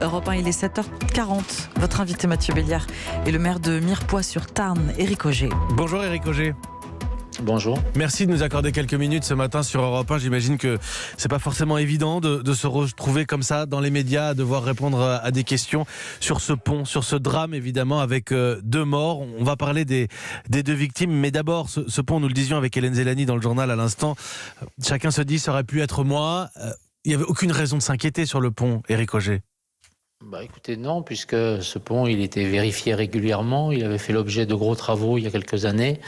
Europe 1, il est 7h40. Votre invité Mathieu Béliard est le maire de Mirepoix-sur-Tarn, Éric Auger. Bonjour Éric Auger. Bonjour. Merci de nous accorder quelques minutes ce matin sur Europe 1. J'imagine que c'est pas forcément évident de se retrouver comme ça dans les médias, à devoir répondre à des questions sur ce pont, sur ce drame évidemment avec 2 morts. On va parler des 2 victimes, mais d'abord ce pont, nous le disions avec Hélène Zellani dans le journal à l'instant, chacun se dit ça aurait pu être moi. Il n'y avait aucune raison de s'inquiéter sur le pont, Éric Auger. Écoutez, non, puisque ce pont, il était vérifié régulièrement. Il avait fait l'objet de gros travaux il y a quelques années.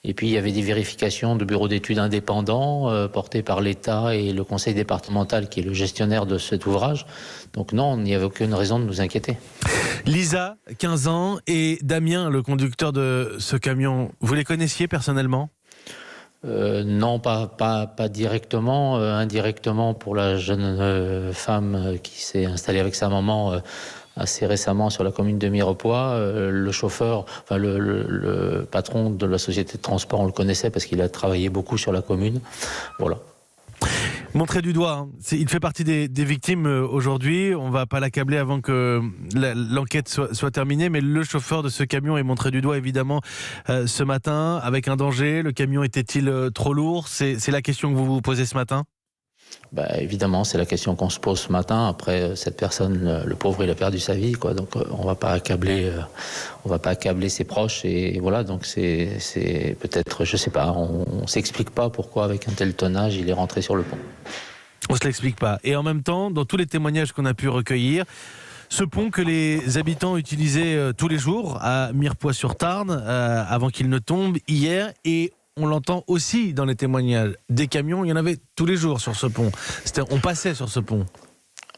Et puis, il y avait des vérifications de bureaux d'études indépendants portés par l'État et le conseil départemental qui est le gestionnaire de cet ouvrage. Donc non, il n'y avait aucune raison de nous inquiéter. Lisa, 15 ans, et Damien, le conducteur de ce camion, vous les connaissiez personnellement ? Non, pas directement, indirectement pour la jeune femme qui s'est installée avec sa maman assez récemment sur la commune de Mirepoix. Le chauffeur, enfin le patron de la société de transport, on le connaissait parce qu'il a travaillé beaucoup sur la commune. Voilà. Montré du doigt, hein. Il fait partie des victimes aujourd'hui. On ne va pas l'accabler avant que l'enquête soit terminée, mais le chauffeur de ce camion est montré du doigt évidemment ce matin avec un danger. Le camion était-il trop lourd ? C'est la question que vous vous posez ce matin ? Évidemment, c'est la question qu'on se pose ce matin. Après, cette personne, le pauvre, il a perdu sa vie, quoi. Donc, on va pas accabler ses proches. Et voilà, donc c'est peut-être, je sais pas, on s'explique pas pourquoi avec un tel tonnage, il est rentré sur le pont. On se l'explique pas. Et en même temps, dans tous les témoignages qu'on a pu recueillir, ce pont que les habitants utilisaient tous les jours à Mirepoix-sur-Tarn, avant qu'il ne tombe hier, et on l'entend aussi dans les témoignages. Des camions, il y en avait tous les jours sur ce pont. On passait sur ce pont.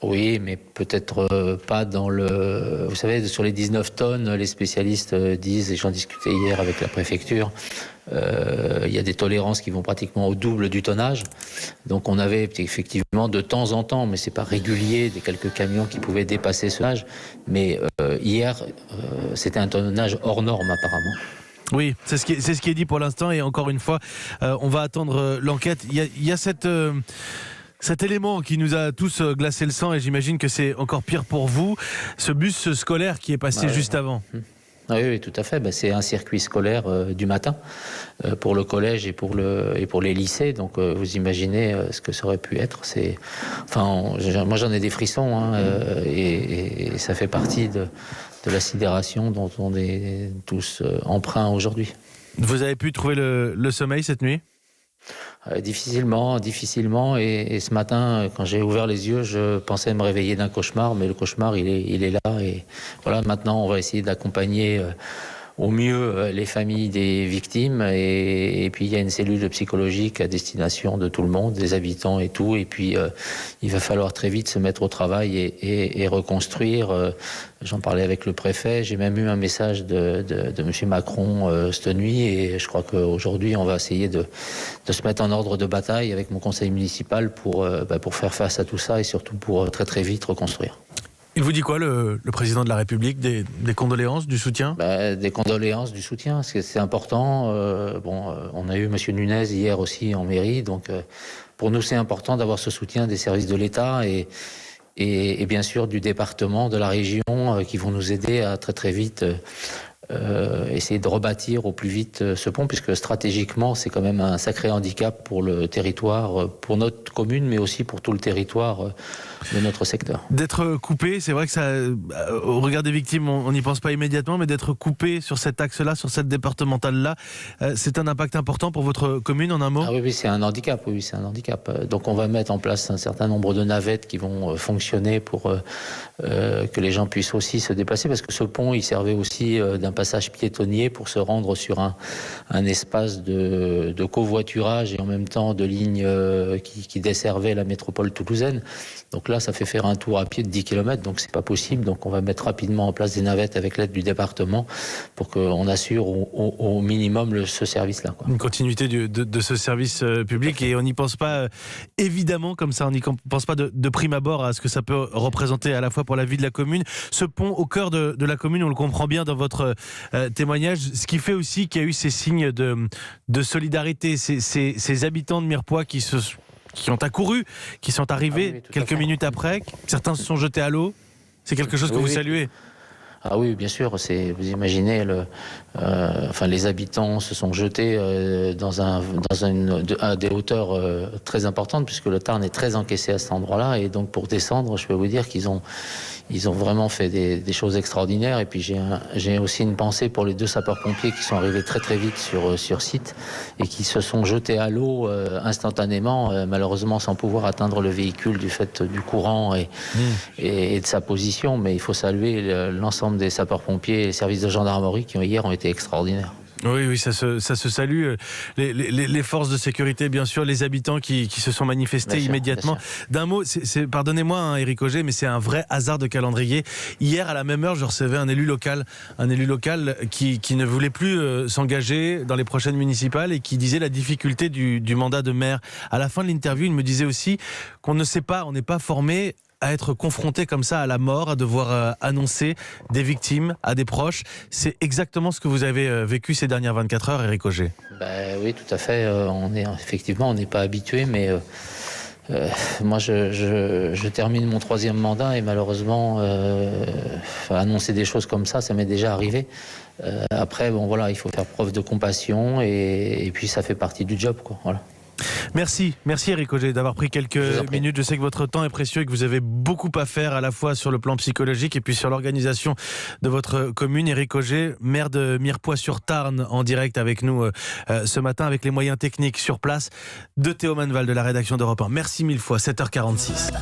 Oui, mais peut-être pas dans le... Vous savez, sur les 19 tonnes, les spécialistes disent, et j'en discutais hier avec la préfecture, il y a des tolérances qui vont pratiquement au double du tonnage. Donc on avait effectivement de temps en temps, mais c'est pas régulier, des quelques camions qui pouvaient dépasser ce tonnage. Mais hier, c'était un tonnage hors norme apparemment. Oui, c'est ce qui est dit pour l'instant, et encore une fois, on va attendre l'enquête. Il y a cet élément qui nous a tous glacé le sang, et j'imagine que c'est encore pire pour vous, ce bus scolaire qui est passé juste avant. Oui, tout à fait. C'est un circuit scolaire du matin pour le collège et pour les lycées. Donc vous imaginez ce que ça aurait pu être. Moi j'en ai des frissons, hein, et ça fait partie de la sidération dont on est tous empreints aujourd'hui. Vous avez pu trouver le sommeil cette nuit ? Difficilement. Et ce matin, quand j'ai ouvert les yeux, je pensais me réveiller d'un cauchemar, mais le cauchemar, il est là. Et voilà, maintenant, on va essayer d'accompagner au mieux les familles des victimes. Et puis, il y a une cellule psychologique à destination de tout le monde, des habitants et tout. Et puis, il va falloir très vite se mettre au travail et reconstruire. J'en parlais avec le préfet. J'ai même eu un message de M. Macron cette nuit. Et je crois qu'aujourd'hui, on va essayer de se mettre en ordre de bataille avec mon conseil municipal pour faire face à tout ça et surtout pour très très vite reconstruire. Il vous dit quoi, le président de la République ? Des condoléances, du soutien ? Des condoléances, du soutien, parce que c'est important. On a eu M. Nunez hier aussi en mairie, donc pour nous c'est important d'avoir ce soutien des services de l'État et bien sûr du département, de la région, qui vont nous aider à très très vite essayer de rebâtir au plus vite ce pont, puisque stratégiquement c'est quand même un sacré handicap pour le territoire, pour notre commune, mais aussi pour tout le territoire de notre secteur. D'être coupé, c'est vrai que ça, au regard des victimes, on n'y pense pas immédiatement, mais d'être coupé sur cet axe-là, sur cette départementale-là, c'est un impact important pour votre commune, en un mot ? Oui, c'est un handicap. Oui, c'est un handicap. Donc on va mettre en place un certain nombre de navettes qui vont fonctionner pour que les gens puissent aussi se déplacer, parce que ce pont, il servait aussi d'un passage piétonnier pour se rendre sur un espace de covoiturage et en même temps de ligne qui desservait la métropole toulousaine. Donc là, ça fait faire un tour à pied de 10 km, donc c'est pas possible. Donc on va mettre rapidement en place des navettes avec l'aide du département pour qu'on assure au minimum ce service-là, quoi. Une continuité de ce service public, et on n'y pense pas évidemment comme ça, on n'y pense pas de prime abord à ce que ça peut représenter à la fois pour la vie de la commune. Ce pont au cœur de la commune, on le comprend bien dans votre témoignage, ce qui fait aussi qu'il y a eu ces signes de solidarité, ces habitants de Mirepoix qui ont accouru, qui sont arrivés quelques minutes après, certains se sont jetés à l'eau. C'est quelque chose que Oui, vous oui. saluez. Ah oui, bien sûr. Vous imaginez, les habitants se sont jetés à des hauteurs très importantes, puisque le Tarn est très encaissé à cet endroit-là. Et donc, pour descendre, je peux vous dire qu'ils ont vraiment fait des choses extraordinaires. Et puis, j'ai aussi une pensée pour les 2 sapeurs-pompiers qui sont arrivés très très vite sur site et qui se sont jetés à l'eau instantanément, malheureusement sans pouvoir atteindre le véhicule du fait du courant et de sa position. Mais il faut saluer l'ensemble des sapeurs-pompiers et les services de gendarmerie qui hier ont été extraordinaires. Oui, ça se salue. Les forces de sécurité, bien sûr, les habitants qui se sont manifestés immédiatement. D'un mot, pardonnez-moi, Éric Auger, mais c'est un vrai hasard de calendrier. Hier, à la même heure, je recevais un élu local qui ne voulait plus s'engager dans les prochaines municipales et qui disait la difficulté du mandat de maire. À la fin de l'interview, il me disait aussi qu'on ne sait pas, on n'est pas formé à être confronté comme ça à la mort, à devoir annoncer des victimes à des proches. C'est exactement ce que vous avez vécu ces dernières 24 heures, Éric Auger. Oui, tout à fait. On n'est pas habitué, mais moi, je termine mon 3e mandat et malheureusement, annoncer des choses comme ça m'est déjà arrivé. Après, il faut faire preuve de compassion et puis ça fait partie du job, quoi. Voilà. Merci Éric Auger d'avoir pris quelques minutes. Je sais que votre temps est précieux et que vous avez beaucoup à faire à la fois sur le plan psychologique et puis sur l'organisation de votre commune. Éric Auger, maire de Mirepoix-sur-Tarn, en direct avec nous ce matin avec les moyens techniques sur place de Théo Manval de la rédaction d'Europe 1. Merci 1000 fois, 7h46.